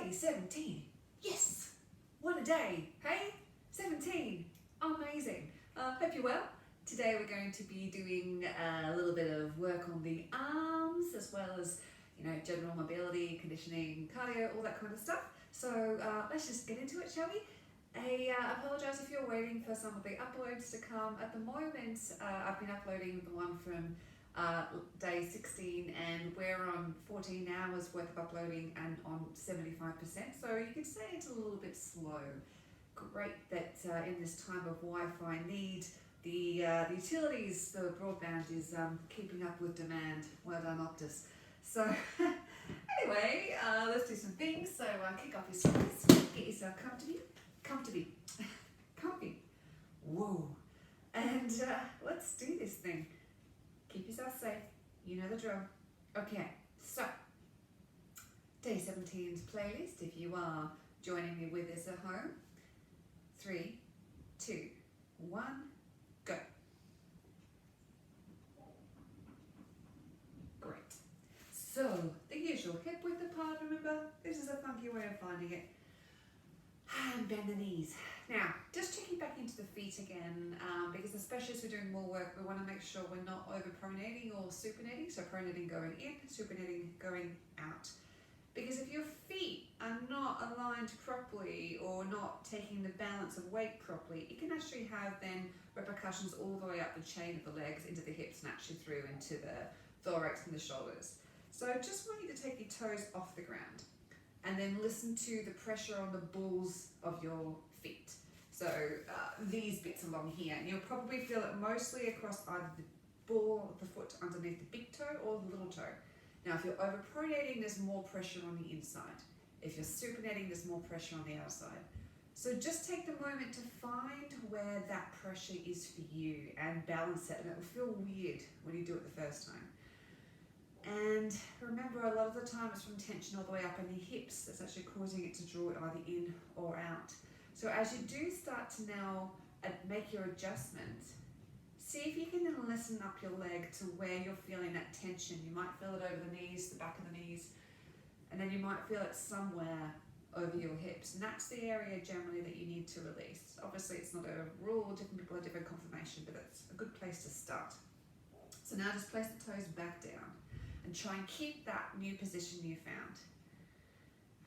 Day 17. Yes! What a day, hey? 17. Amazing. Hope you're well. Today we're going to be doing a little bit of work on the arms as well as, general mobility, conditioning, cardio, all that kind of stuff. So let's just get into it, shall we? I apologise if you're waiting for some of the uploads to come. At the moment, I've been uploading the one from day 16 and we're on 14 hours worth of uploading and on 75%, so you could say it's a little bit slow. Great that in this time of Wi-Fi need, the utilities, the broadband is keeping up with demand. Well done, Optus. So anyway, let's do some things. So kick off your socks, get yourself comfy. Whoa. And let's do this thing. Keep yourself safe. You know the drill. Okay, so Day 17's playlist, if you are joining me with us at home. 3, 2, 1, go. Great. So, the usual hip width apart, remember? This is a funky way of finding it. And bend the knees. Now, just checking back into the feet again, because especially as we're doing more work, we want to make sure we're not over-pronating or supinating. So pronating going in, supinating going out. Because if your feet are not aligned properly or not taking the balance of weight properly, it can actually have then repercussions all the way up the chain of the legs into the hips and actually through into the thorax and the shoulders. So just want you to take your toes off the ground and then listen to the pressure on the balls of your feet. So these bits along here, and you'll probably feel it mostly across either the ball of the foot underneath the big toe or the little toe. Now, if you're overpronating, there's more pressure on the inside. If you're supinating, there's more pressure on the outside. So just take the moment to find where that pressure is for you and balance it, and it will feel weird when you do it the first time. And remember, a lot of the time it's from tension all the way up in the hips that's actually causing it to draw it either in or out. So as you do start to now make your adjustment, see if you can then listen up your leg to where you're feeling that tension. You might feel it over the knees, the back of the knees, and then you might feel it somewhere over your hips. And that's the area generally that you need to release. Obviously it's not a rule, different people have different confirmation, but it's a good place to start. So now just place the toes back down and try and keep that new position you found.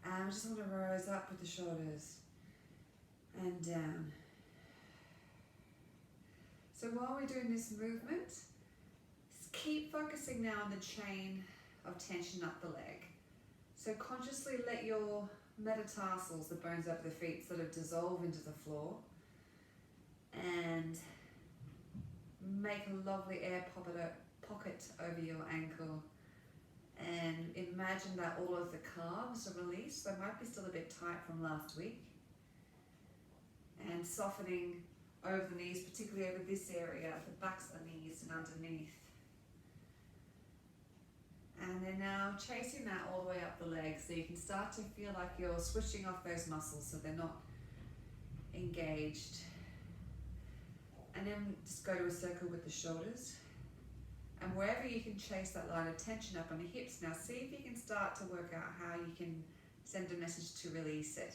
And I just want to rise up with the shoulders and down. So while we're doing this movement, keep focusing now on the chain of tension up the leg. So consciously let your metatarsals, the bones over the feet, sort of dissolve into the floor and make a lovely air pocket over your ankle. And imagine that all of the calves are released. They might be still a bit tight from last week. And softening over the knees, particularly over this area, the backs of the knees and underneath. And then now chasing that all the way up the legs so you can start to feel like you're switching off those muscles so they're not engaged. And then just go to a circle with the shoulders. And wherever you can chase that line of tension up on the hips, now see if you can start to work out how you can send a message to release it.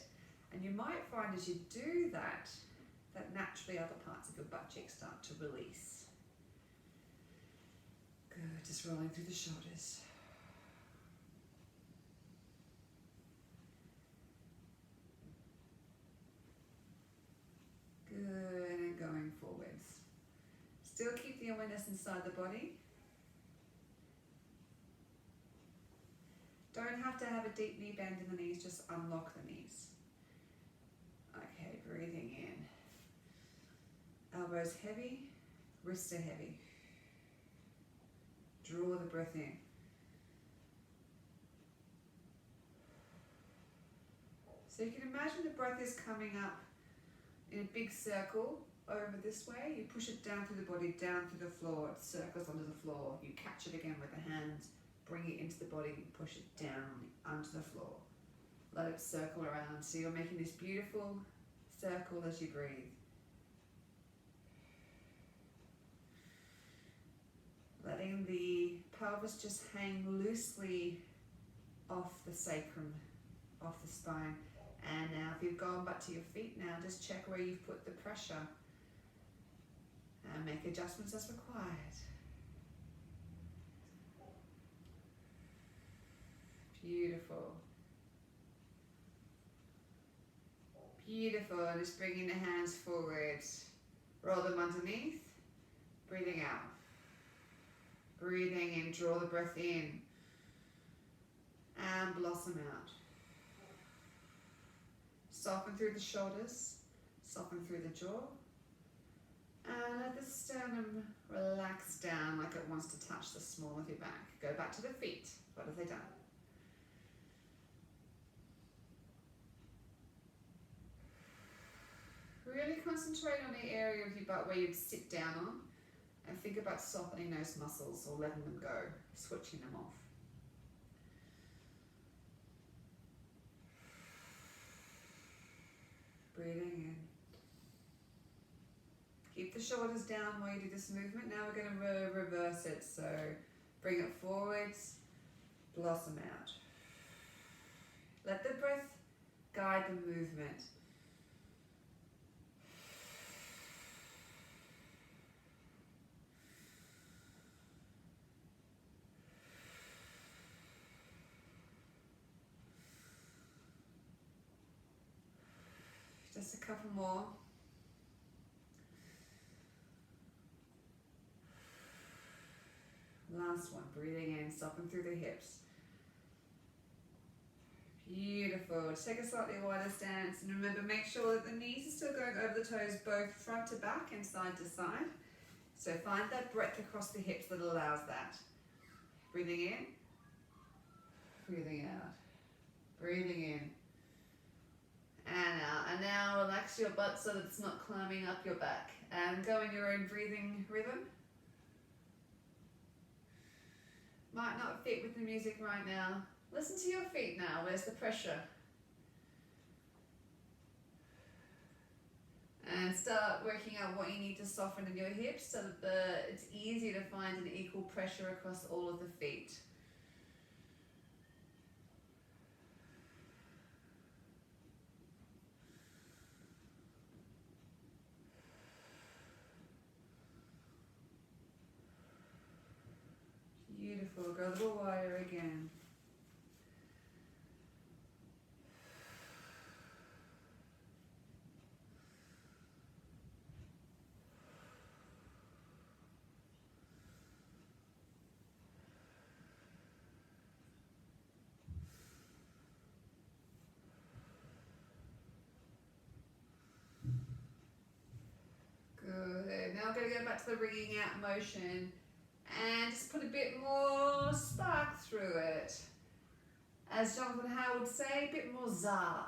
And you might find as you do that, that naturally other parts of your butt cheek start to release. Good, just rolling through the shoulders. Good, and going forwards. Still keep the awareness inside the body. Don't have to have a deep knee bend in the knees, just unlock the knees. Okay, breathing in. Elbows heavy, wrists are heavy. Draw the breath in. So you can imagine the breath is coming up in a big circle over this way. You push it down through the body, down through the floor. It circles onto the floor. You catch it again with the hands, bring it into the body, and push it down onto the floor. Let it circle around. So you're making this beautiful circle as you breathe. Letting the pelvis just hang loosely off the sacrum off the spine. And now if you've gone back to your feet now, just check where you've put the pressure and make adjustments as required. Beautiful. Beautiful. Just bringing the hands forward. Roll them underneath. Breathing out. Breathing in. Draw the breath in. And blossom out. Soften through the shoulders. Soften through the jaw. And let the sternum relax down like it wants to touch the small of your back. Go back to the feet. What have they done? Really concentrate on the area of your butt where you'd sit down on and think about softening those muscles or letting them go, switching them off. Breathing in. Keep the shoulders down while you do this movement. Now we're going to reverse it. So bring it forwards, blossom out. Let the breath guide the movement. Just a couple more. Last one, breathing in, soften through the hips. Beautiful. Just take a slightly wider stance and remember, make sure that the knees are still going over the toes, both front to back and side to side. So find that breadth across the hips that allows that. Breathing in, breathing out, breathing in, and out. And now relax your butt so that it's not climbing up your back. And go in your own breathing rhythm. Might not fit with the music right now. Listen to your feet now. Where's the pressure? And start working out what you need to soften in your hips so that it's easy to find an equal pressure across all of the feet. Beautiful. Go a little wider again. Good. Now we're going to go back to the wringing out motion. And just put a bit more spark through it. As Jonathan Howard would say, a bit more zah.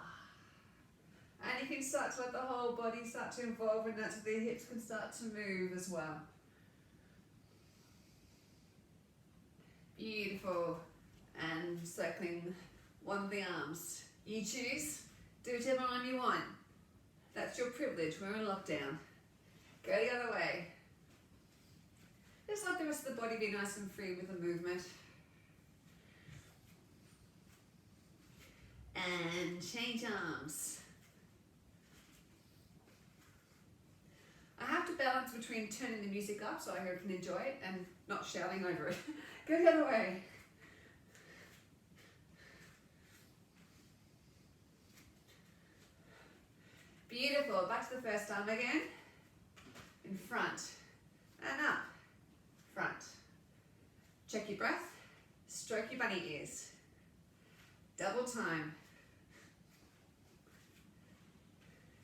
And you can start to let the whole body start to involve in that so the hips can start to move as well. Beautiful. And circling one of the arms. You choose, do whichever arm you want. That's your privilege, we're in lockdown. Go the other way. Just let the rest of the body be nice and free with the movement. And change arms. I have to balance between turning the music up so I can enjoy it and not shouting over it. Go the other way. Beautiful. Back to the first arm again. In front and up. Front. Check your breath. Stroke your bunny ears. Double time.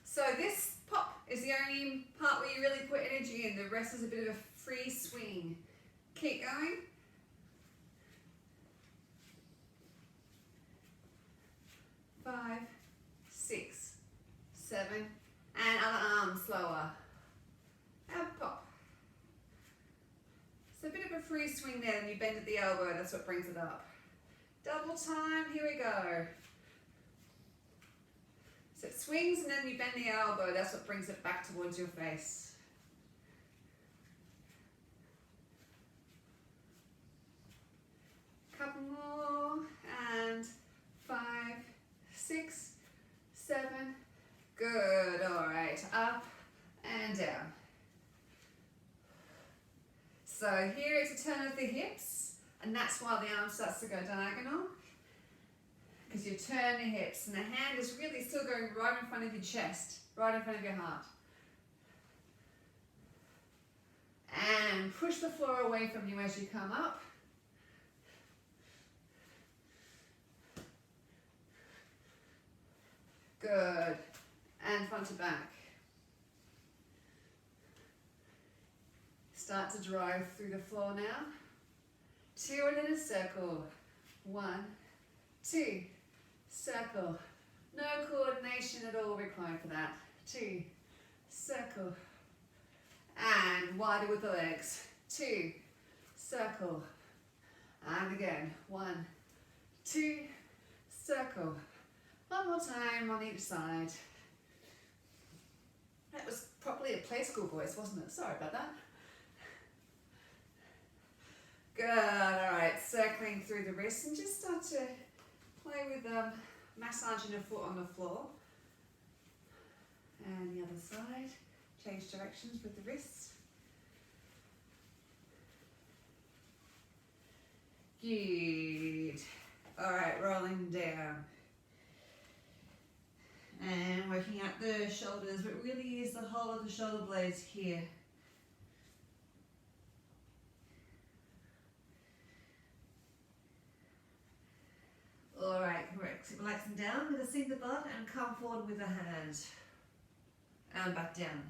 So this pop is the only part where you really put energy in. The rest is a bit of a free swing. Keep going. Five, 6, 7, and other arm slower. And pop. So a bit of a free swing there, and you bend at the elbow, that's what brings it up. Double time, here we go. So it swings and then you bend the elbow, that's what brings it back towards your face. Couple more, and 5, of the hips, and that's why the arm starts to go diagonal, because you turn the hips and the hand is really still going right in front of your chest, right in front of your heart. And push the floor away from you as you come up. Good. And front to back. Start to drive through the floor now. 2 and in a circle. 1, 2, circle. No coordination at all required for that. 2, circle. And wider with the legs. 2, circle. And again. 1, 2, circle. One more time on each side. That was probably a play school voice, wasn't it? Sorry about that. Good, alright, circling through the wrists and just start to play with massaging a foot on the floor. And the other side, change directions with the wrists. Good. Alright, rolling down. And working out the shoulders, but really is the whole of the shoulder blades here. Alright, relaxing down with a single butt and come forward with a hand. And back down.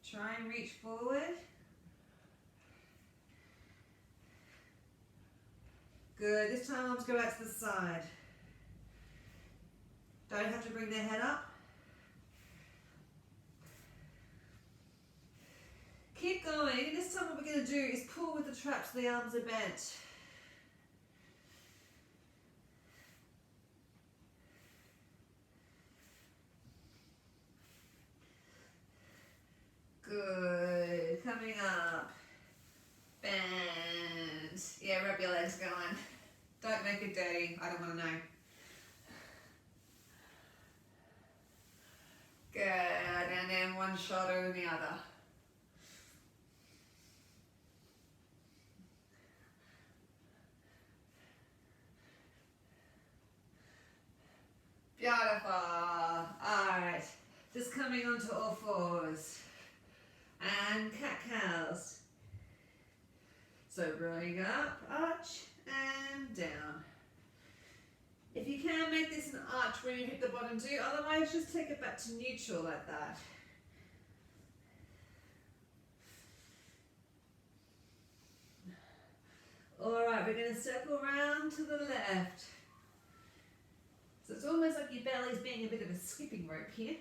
Try and reach forward. Good, this time arms go out to the side. Don't have to bring their head up. Keep going. This time what we're going to do is pull with the traps so the arms are bent. Good. Coming up. Bend. Yeah, rub your legs going. Don't make it dirty. I don't want to know. Good, and then one shoulder and the other. Beautiful. Alright, just coming onto all fours. And cat-cows. So rolling up, arch, and down. If you can, make this an arch when you hit the bottom too, otherwise just take it back to neutral like that. Alright, we're going to circle around to the left. So it's almost like your belly's being a bit of a skipping rope here.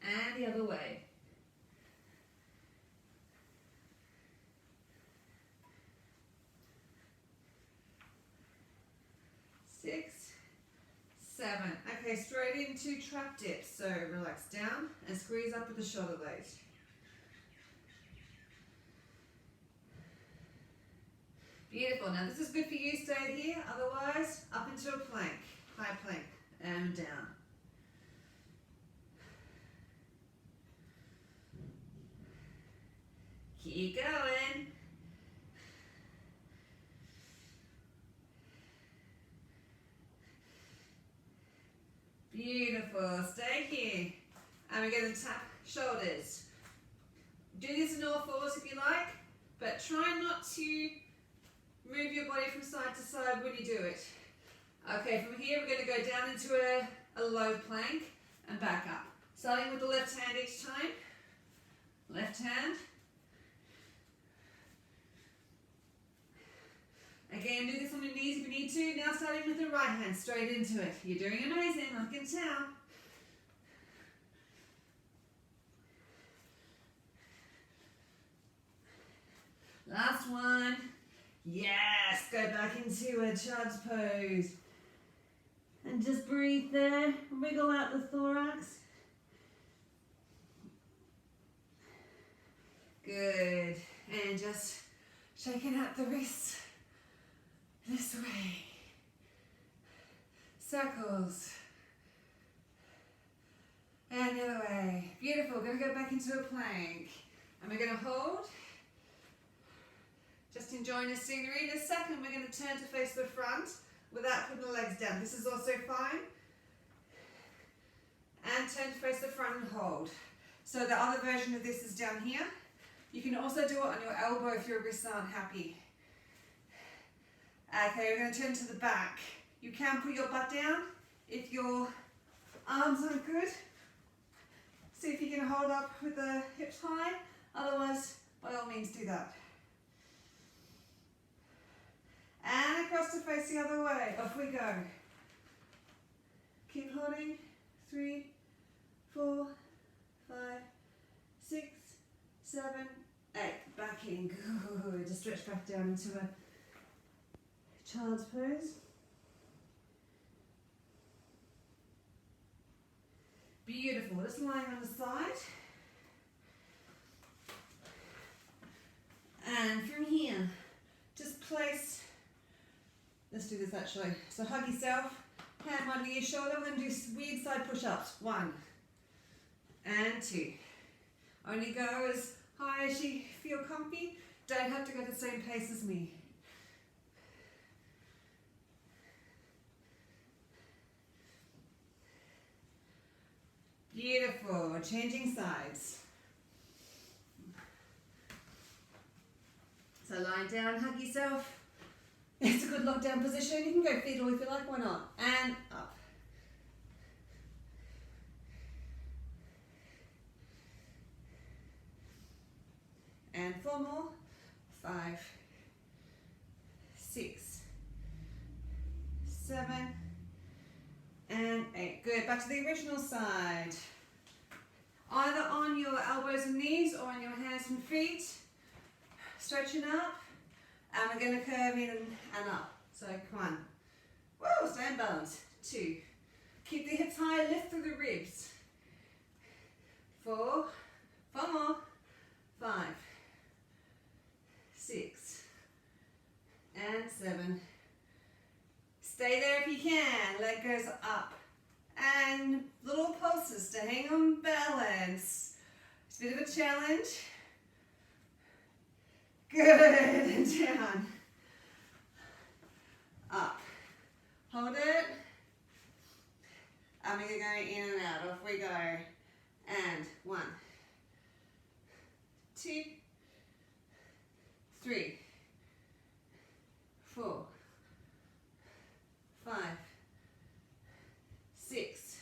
And the other way. 6, 7. Okay, straight into trap dips. So relax down and squeeze up with the shoulder blades. Beautiful. Now this is good for you, stay here. Otherwise, up into a plank, high plank, and down. Keep going. Beautiful. Stay here. And we're going to tap shoulders. Do this in all fours if you like, but try not to move your body from side to side when you do it. Okay, from here we're going to go down into a low plank and back up. Starting with the left hand each time. Left hand. Again, do this on your knees if you need to. Now starting with the right hand, straight into it. You're doing amazing, I can tell. Last one. Yes, go back into a child's pose. And just breathe there. Wriggle out the thorax. Good. And just shaking out the wrists. This way. Circles. Beautiful. We're going to go back into a plank. And we're going to hold. Just enjoying the scenery. In a second, we're going to turn to face the front without putting the legs down. This is also fine. And turn to face the front and hold. So the other version of this is down here. You can also do it on your elbow if your wrists aren't happy. Okay, we're going to turn to the back. You can put your butt down if your arms aren't good. See if you can hold up with the hips high. Otherwise, by all means, do that. And across to face the other way. Off we go. Keep holding. 3, 4, 5, 6, 7, 8. Back in. Good. Just stretch back down into a child's pose. Beautiful. Just lying on the side. And from here, just place, let's do this actually. So hug yourself, hand under your shoulder, we're going to do weird side push-ups. 1 and 2. Only go as high as you feel comfy. Don't have to go the same pace as me. Beautiful. Changing sides. So lying down, hug yourself. It's a good lockdown position. You can go fetal if you like, why not? And up. And 4 more. 5, 6, 7, and 8. Good. Back to the original side. Either on your elbows and knees or on your hands and feet. Stretching up. And we're going to curve in and up. So come on. Whoa, stay in balance. 2. Keep the hips high, lift through the ribs. 4. 4 more. 5. 6. And 7. Stay there if you can. Leg goes up. And little pulses to hang on balance. It's a bit of a challenge. Good. And down. Up. Hold it. And we're going in and out. Off we go. And 1, 2, 3, 4, 5, 6,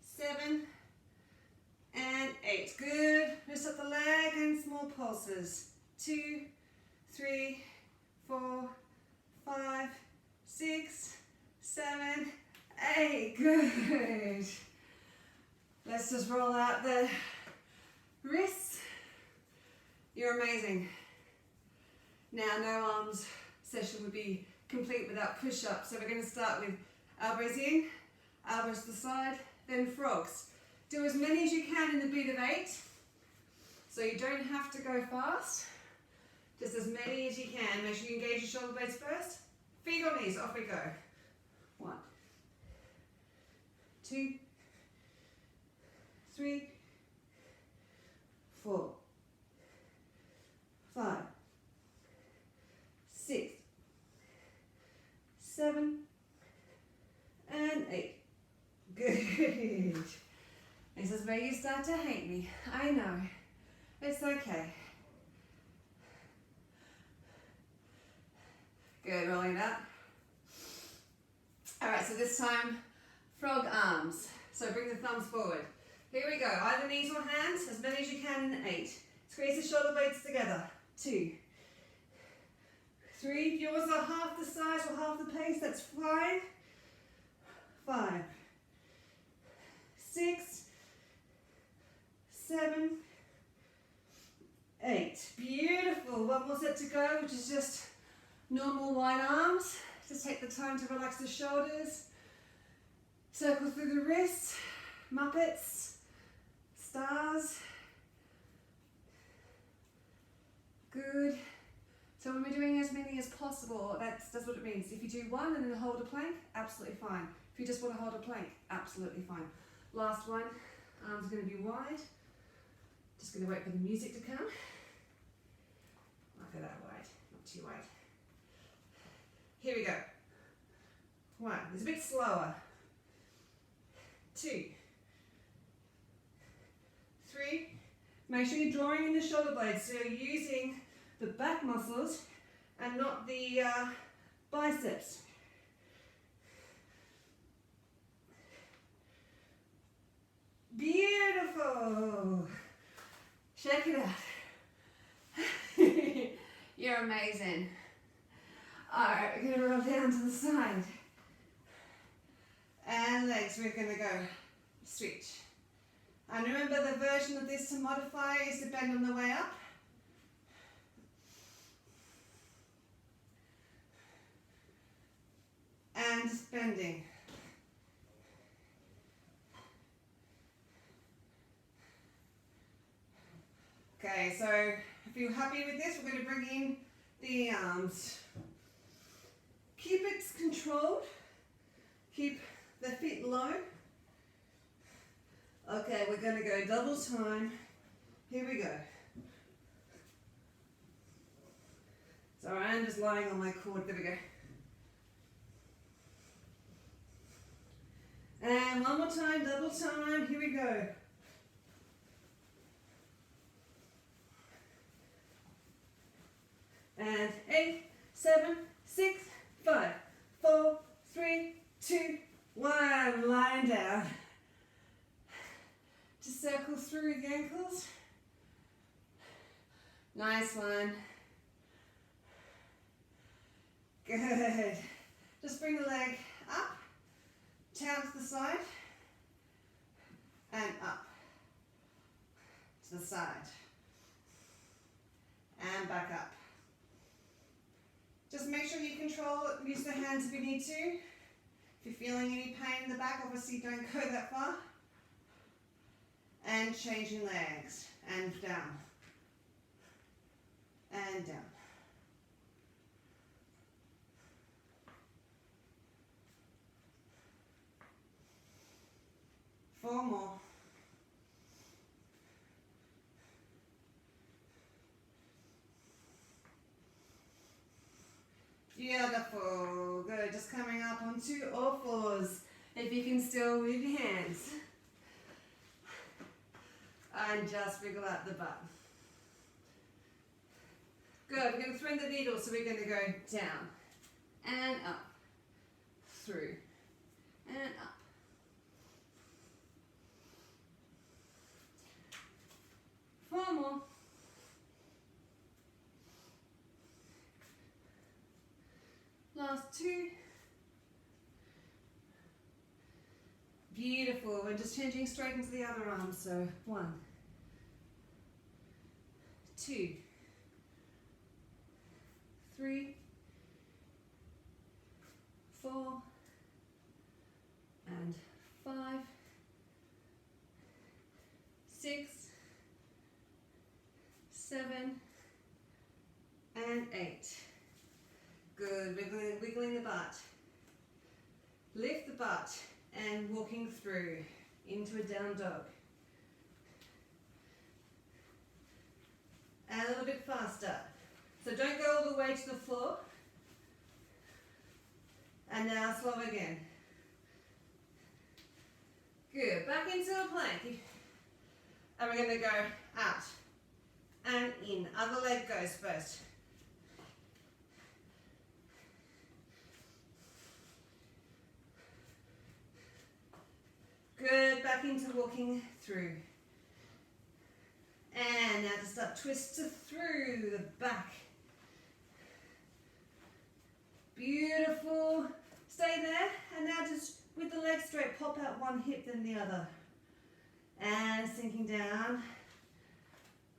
7, and 8. Good. Lift up the leg and small pulses. 2, 3, 4, 5, 6, 7, 8. Good. Let's just roll out the wrists. You're amazing. Now, no arms session would be complete without push-ups. So we're going to start with elbows in, elbows to the side, then frogs. Do as many as you can in the beat of 8. So you don't have to go fast. Just as many as you can. Make sure you engage your shoulder blades first. Feet on knees, off we go. 1, 2, 3, 4, 5, 6, 7, and 8. Good. This is where you start to hate me. I know. It's okay. Good, rolling it up. All right, so this time, frog arms. So bring the thumbs forward. Here we go, either knees or hands, as many as you can in 8. Squeeze the shoulder blades together. 2, 3, if yours are half the size or half the pace, that's fine. 5, 6, 7, 8. Beautiful. One more set to go, which is just normal wide arms. Just take the time to relax the shoulders. Circle through the wrists. Muppets. Stars. Good. So when we're doing as many as possible, that's what it means. If you do one and then hold a plank, absolutely fine. If you just want to hold a plank, absolutely fine. Last one. Arms are going to be wide. Just going to wait for the music to come. Not go that wide, not too wide. Here we go. 1, it's a bit slower. 2, 3. Make sure you're drawing in the shoulder blades, so you're using the back muscles and not the biceps. Beautiful. Check it out. You're amazing. Alright, we're going to roll down to the side. And legs, we're going to go switch. And remember, the version of this to modify is to bend on the way up. And just bending. Okay, so if you're happy with this, we're going to bring in the arms. Keep it controlled. Keep the feet low. Okay, we're going to go double time. Here we go. Sorry, I'm just lying on my cord. There we go. And one more time, double time. Here we go. And 8, 7, 6, 5, 4, 3, 2, 1. Lying down. Just circle through the ankles. Nice one. Good. Just bring the leg up, down to the side, and up to the side, and back up. Just make sure you control it, use the hands if you need to. If you're feeling any pain in the back, obviously don't go that far. And changing legs, and down, and down. Four more. Beautiful. Good. Just coming up onto all fours. If you can still move your hands. And just wriggle out the butt. Good. We're going to thread the needle, so we're going to go down and up, through and up. Four more. Last 2. Beautiful. We're just changing straight into the other arm. So 1, 2, 3, 4, and 5, 6, 7, and 8. Good, wiggling the butt. Lift the butt and walking through into a down dog. And a little bit faster. So don't go all the way to the floor. And now slow again. Good, back into a plank. And we're going to go out and in. Other leg goes first. Good, back into walking through. And now just up, twist through the back. Beautiful. Stay there, and now just with the legs straight, pop out one hip then the other. And sinking down,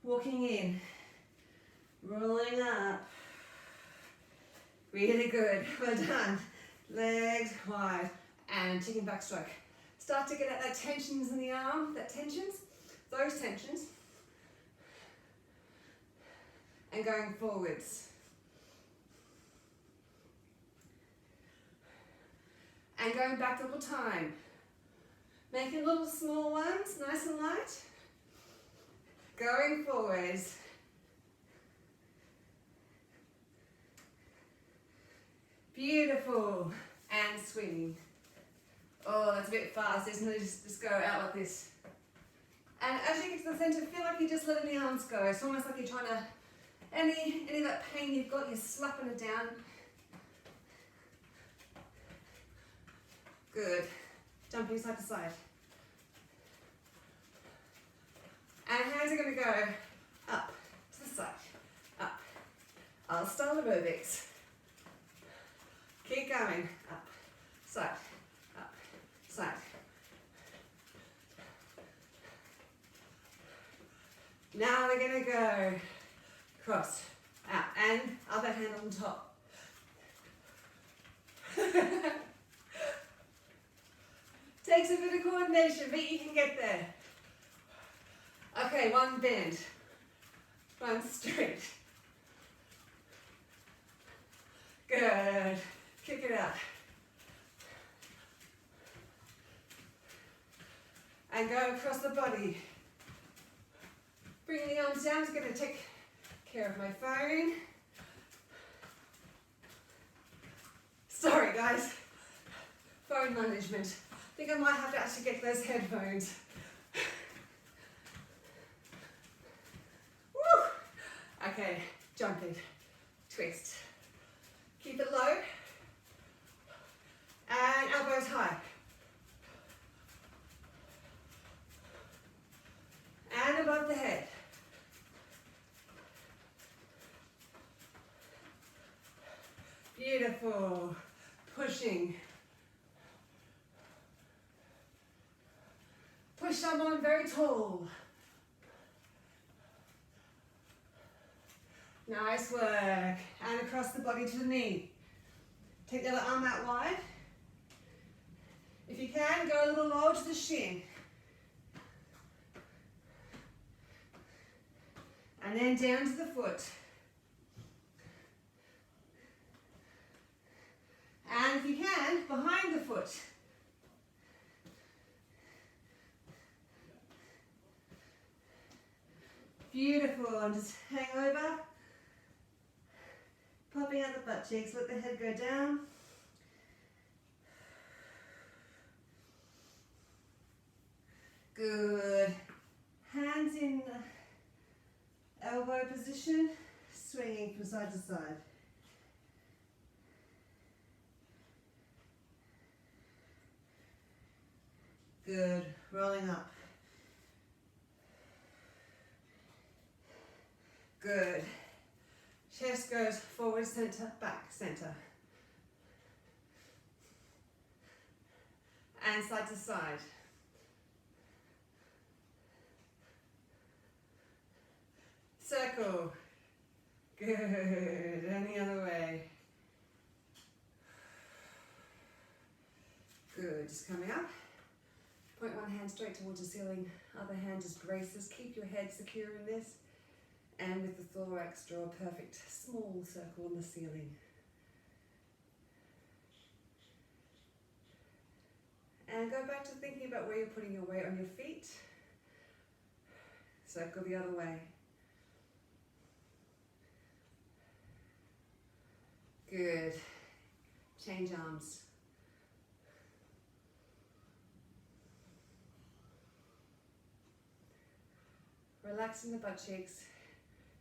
walking in, rolling up. Really good, well done. Legs wide, and chicken back stroke. Start to get at that tensions in the arm, those tensions. And going forwards. And going back double time. Making little small ones, nice and light. Going forwards. Beautiful. And swinging. Oh, that's a bit fast, isn't it? Just go out like this. And as you get to the center, feel like you're just letting the arms go. It's almost like you're trying to, any of that pain you've got, you're slapping it down. Good. Jumping side to side. And hands are going to go up to the side, up. I'll start aerobics. Keep going, up, side, up, side. Now we're going to go cross, out, and other hand on top. Takes a bit of coordination, but you can get there. Okay, one bend, one straight. Good. Kick it out. And go across the body. Bring the arms down. I'm going to take care of my phone. Sorry, guys. Phone management. I think I might have to actually get those headphones. Woo! Okay, jump it. Twist. Keep it low. And elbows high. And above the head. Beautiful. Pushing. Push someone very tall. Nice work. And across the body to the knee. Take the other arm out wide. If you can, go a little lower to the shin. And then down to the foot. And if you can, behind the foot. Beautiful. And just hang over. Popping out the butt cheeks. Let the head go down. Good. Hands in elbow position, swinging from side to side. Good. Rolling up. Good. Chest goes forward, center, back, center. And side to side. Circle. Good. And the other way. Good. Just coming up. Point one hand straight towards the ceiling. Other hand just braces. Keep your head secure in this. And with the thorax, draw a perfect small circle on the ceiling. And go back to thinking about where you're putting your weight on your feet. Circle the other way. Good. Change arms. Relaxing the butt cheeks.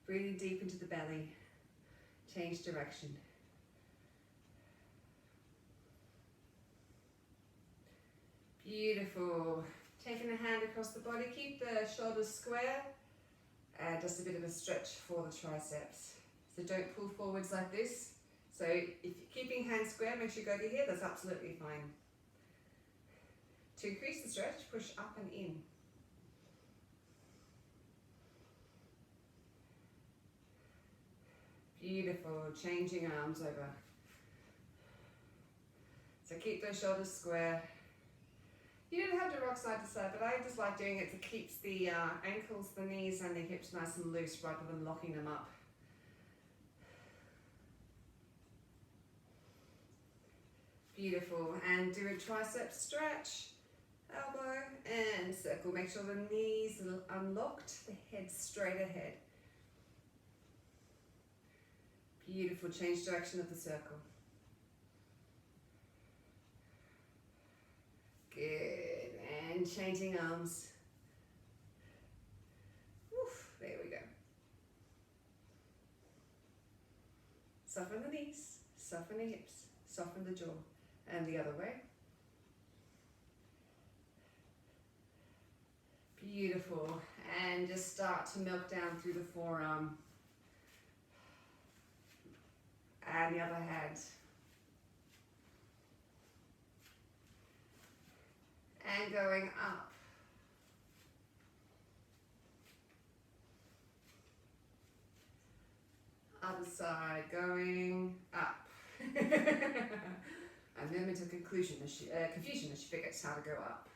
Breathing deep into the belly. Change direction. Beautiful. Taking a hand across the body. Keep the shoulders square. And just a bit of a stretch for the triceps. So don't pull forwards like this. So if you're keeping hands square, make sure you go to here, that's absolutely fine. To increase the stretch, push up and in. Beautiful, changing arms over. So keep those shoulders square. You don't have to rock side to side, but I just like doing it to keep the ankles, the knees and the hips nice and loose rather than locking them up. Beautiful, and do a tricep stretch elbow, and circle. Make sure the knees are unlocked, the head straight ahead. Beautiful, change direction of the circle. Good, and changing arms. Oof, there we go. Soften the knees, soften the hips, soften the jaw, and the other way. Beautiful, and just start to milk down through the forearm. And the other hand. And going up. Other side, going up. A moment of confusion as she figures how to go up.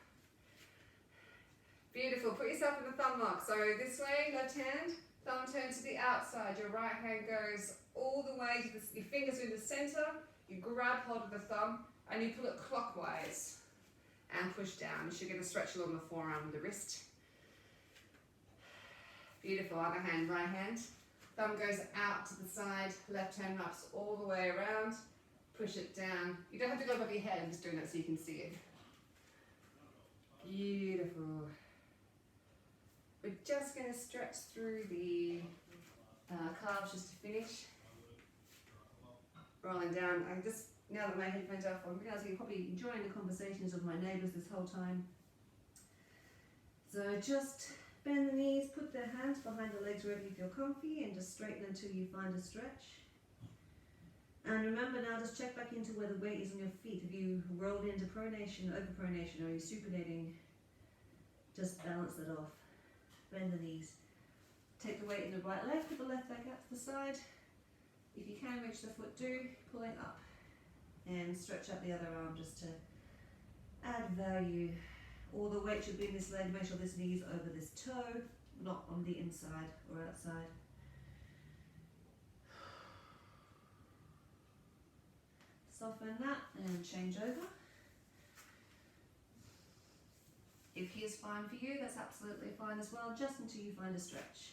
Beautiful, put yourself in the thumb lock. So this way, left hand, thumb turns to the outside. Your right hand goes all the way to your fingers are in the center. You grab hold of the thumb and you pull it clockwise and push down. You should get a stretch along the forearm and the wrist. Beautiful, other hand, right hand. Thumb goes out to the side, left hand wraps all the way around. Push it down. You don't have to go above your head, I'm just doing that so you can see it. Beautiful. We're just going to stretch through the calves just to finish. Rolling down. Now that my headphones are off, I'm realising you're probably enjoying the conversations of my neighbours this whole time. So just bend the knees, put the hands behind the legs wherever you feel comfy, and just straighten until you find a stretch. And remember now, just check back into where the weight is on your feet. Have you rolled into pronation, over pronation, or are you supinating? Just balance it off. Bend the knees. Take the weight in the right leg, put the left leg out to the side. If you can reach the foot, pulling up. And stretch up the other arm just to add value. All the weight should be in this leg. Make sure this knee is over this toe, not on the inside or outside. Soften that and change over. If here's fine for you, that's absolutely fine as well, just until you find a stretch.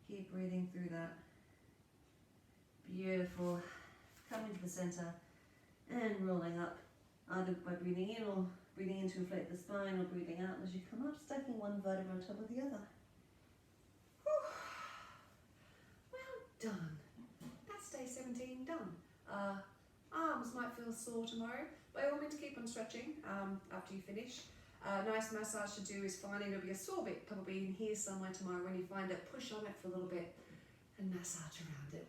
Keep breathing through that. Beautiful. Come into the center and rolling up, either by breathing in or breathing in to inflate the spine, or breathing out as you come up, stacking one vertebra on top of the other. Whew. Well done. That's day 17 done. Arms might feel sore tomorrow. By all means, keep on stretching after you finish. Nice massage to do is finding there'll be a sore bit probably in here somewhere tomorrow. When you find it, push on it for a little bit and massage around it.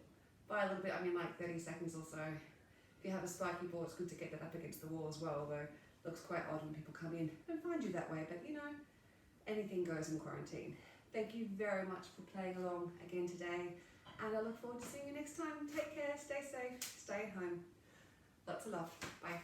By a little bit, I mean like 30 seconds or so. If you have a spiky ball, it's good to get that up against the wall as well, although it looks quite odd when people come in and find you that way, but you know, anything goes in quarantine. Thank you very much for playing along again today, and I look forward to seeing you next time. Take care, stay safe, stay home. Lots of love. Bye.